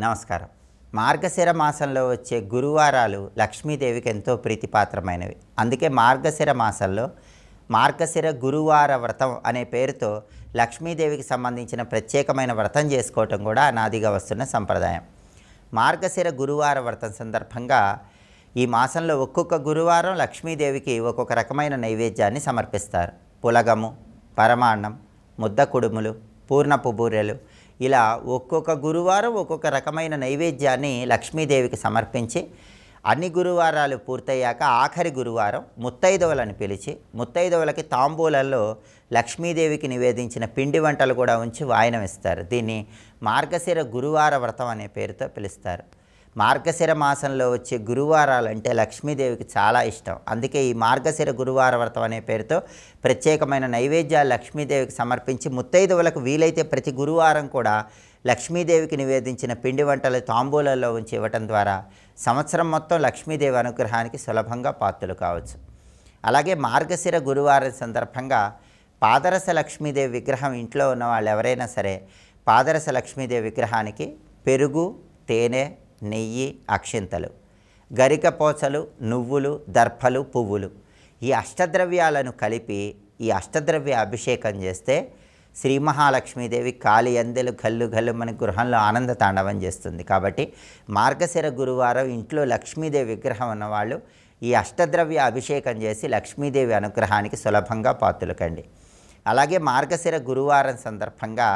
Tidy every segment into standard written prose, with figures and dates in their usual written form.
నమస్కారం. మార్గశిర మాసంలో వచ్చే గురువారాలు లక్ష్మీదేవికి ఎంతో ప్రీతిపాత్రమైనవి. అందుకే మార్గశిర మాసంలో మార్గశిర గురువార వ్రతం అనే పేరుతో లక్ష్మీదేవికి సంబంధించిన ప్రత్యేకమైన వ్రతం చేసుకోవటం కూడా అనాదిగా వస్తున్న సంప్రదాయం. మార్గశిర గురువార వ్రతం సందర్భంగా ఈ మాసంలో ఒక్కొక్క గురువారం లక్ష్మీదేవికి ఒక్కొక్క రకమైన నైవేద్యాన్ని సమర్పిస్తారు. పులగము, పరమాన్నం, ముద్ద కుడుములు, పూర్ణపు బూరెలు, ఇలా ఒక్కొక్క గురువారం ఒక్కొక్క రకమైన నైవేద్యాన్ని లక్ష్మీదేవికి సమర్పించి అన్ని గురువారాలు పూర్తయ్యాక ఆఖరి గురువారం ముత్తైదవులను పిలిచి ముత్తైదవులకి తాంబూలంలో లక్ష్మీదేవికి నివేదించిన పిండి వంటలు కూడా ఉంచి వాయనం ఇస్తారు. దీన్ని మార్గశిర గురువార వ్రతం అనే పేరుతో పిలుస్తారు. మార్గశిర మాసంలో వచ్చే గురువారాలంటే లక్ష్మీదేవికి చాలా ఇష్టం. అందుకే ఈ మార్గశిర గురువార వ్రతం అనే పేరుతో ప్రత్యేకమైన నైవేద్యాలు లక్ష్మీదేవికి సమర్పించి ముత్తైదువులకు వీలైతే ప్రతి గురువారం కూడా లక్ష్మీదేవికి నివేదించిన పిండి వంటలు తాంబూలంలో ఉంచి ఇవ్వటం ద్వారా సంవత్సరం మొత్తం లక్ష్మీదేవి అనుగ్రహానికి సులభంగా పాత్రలు కావచ్చు. అలాగే మార్గశిర గురువారం సందర్భంగా పాదరస లక్ష్మీదేవి విగ్రహం ఇంట్లో ఉన్న వాళ్ళు ఎవరైనా సరే పాదరస లక్ష్మీదేవి విగ్రహానికి పెరుగు, తేనె, నెయ్యి, అక్షింతలు, గరికపోచలు, నువ్వులు, దర్భలు, పువ్వులు ఈ అష్టద్రవ్యాలను కలిపి ఈ అష్టద్రవ్య అభిషేకం చేస్తే శ్రీ మహాలక్ష్మీదేవి కాలి అందెలు గల్లు గల్లు మన గృహంలో ఆనంద తాండవం చేస్తుంది. కాబట్టి మార్గశిర గురువారం ఇంట్లో లక్ష్మీదేవి విగ్రహం ఉన్నవాళ్ళు ఈ అష్టద్రవ్య అభిషేకం చేసి లక్ష్మీదేవి అనుగ్రహానికి సులభంగా పాత్రలు కండి. అలాగే మార్గశిర గురువారం సందర్భంగా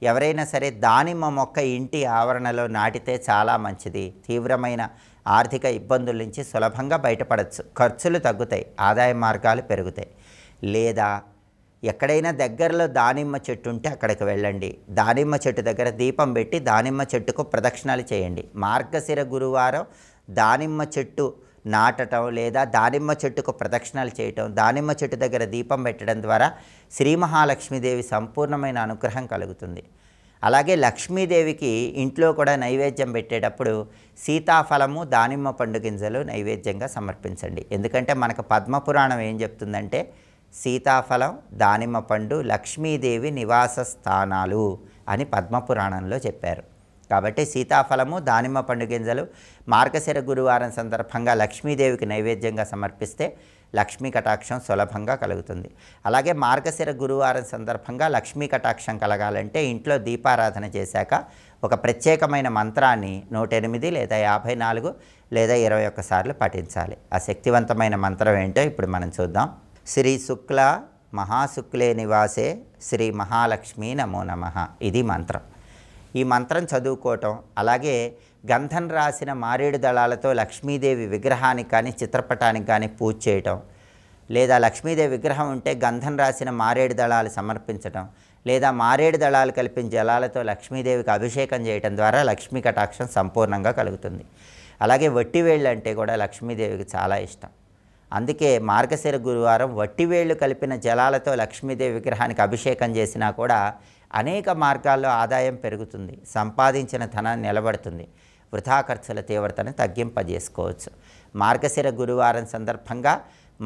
ఎవరైనా సరే దానిమ్మ మొక్క ఇంటి ఆవరణలో నాటితే చాలా మంచిది. తీవ్రమైన ఆర్థిక ఇబ్బందుల నుంచి సులభంగా బయటపడవచ్చు. ఖర్చులు తగ్గుతాయి, ఆదాయ మార్గాలు పెరుగుతాయి. లేదా ఎక్కడైనా దగ్గరలో దానిమ్మ చెట్టు ఉంటే అక్కడికి వెళ్ళండి. దానిమ్మ చెట్టు దగ్గర దీపం పెట్టి దానిమ్మ చెట్టుకు ప్రదక్షిణాలు చేయండి. మార్గశిర గురువారం దానిమ్మ చెట్టు నాటడం లేదా దానిమ్మ చెట్టుకు ప్రదక్షిణాలు చేయటం, దానిమ్మ చెట్టు దగ్గర దీపం పెట్టడం ద్వారా శ్రీ మహాలక్ష్మీదేవి సంపూర్ణమైన అనుగ్రహం కలుగుతుంది. అలాగే లక్ష్మీదేవికి ఇంట్లో కూడా నైవేద్యం పెట్టేటప్పుడు సీతాఫలము, దానిమ్మ పండు గింజలు నైవేద్యంగా సమర్పించండి. ఎందుకంటే మనకు పద్మపురాణం ఏం చెప్తుందంటే సీతాఫలం, దానిమ్మ పండు లక్ష్మీదేవి నివాస స్థానాలు అని పద్మపురాణంలో చెప్పారు. కాబట్టి సీతాఫలము, దానిమ్మ పండు గింజలు మార్గశిర గురువారం సందర్భంగా లక్ష్మీదేవికి నైవేద్యంగా సమర్పిస్తే లక్ష్మీ కటాక్షం సులభంగా కలుగుతుంది. అలాగే మార్గశిర గురువారం సందర్భంగా లక్ష్మీ కటాక్షం కలగాలంటే ఇంట్లో దీపారాధన చేశాక ఒక ప్రత్యేకమైన మంత్రాన్ని 108 లేదా 54 లేదా 21 సార్లు పఠించాలి. ఆ శక్తివంతమైన మంత్రం ఏంటో ఇప్పుడు మనం చూద్దాం. శ్రీ శుక్ల మహాశుక్లే నివాసే శ్రీ మహాలక్ష్మీ నమో నమః. ఇది మంత్రం. ఈ మంత్రం చదువుకోవటం, అలాగే గంధం రాసిన మారేడు దళాలతో లక్ష్మీదేవి విగ్రహానికి కానీ చిత్రపటానికి కానీ పూజ చేయటం, లేదా లక్ష్మీదేవి విగ్రహం ఉంటే గంధం రాసిన మారేడు దళాలు సమర్పించటం, లేదా మారేడు దళాలు కలిపిన జలాలతో లక్ష్మీదేవికి అభిషేకం చేయటం ద్వారా లక్ష్మీ కటాక్షం సంపూర్ణంగా కలుగుతుంది. అలాగే వట్టివేళ్ళు అంటే కూడా లక్ష్మీదేవికి చాలా ఇష్టం. అందుకే మార్గశిర గురువారం వట్టివేళ్ళు కలిపిన జలాలతో లక్ష్మీదేవి విగ్రహానికి అభిషేకం చేసినా కూడా అనేక మార్గాల్లో ఆదాయం పెరుగుతుంది, సంపాదించిన ధనాన్ని నిలబడుతుంది, వృధా ఖర్చుల తీవ్రతను తగ్గింపజేసుకోవచ్చు. మార్గశిర గురువారం సందర్భంగా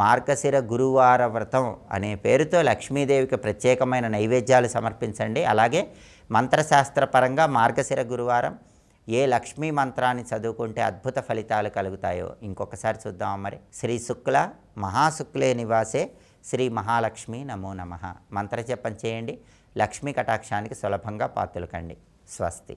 మార్గశిర గురువార వ్రతం అనే పేరుతో లక్ష్మీదేవికి ప్రత్యేకమైన నైవేద్యాలు సమర్పించండి. అలాగే మంత్రశాస్త్రపరంగా మార్గశిర గురువారం ఏ లక్ష్మీ మంత్రాన్ని చదువుకుంటే అద్భుత ఫలితాలు కలుగుతాయో ఇంకొకసారి చూద్దాం. మరి శ్రీ శుక్ల మహాశుక్లే నివాసే శ్రీ మహాలక్ష్మీ నమో నమః మంత్రజపం చేయండి. లక్ష్మీ కటాక్షానికి సులభంగా పాత్రలు కండి. స్వస్తి.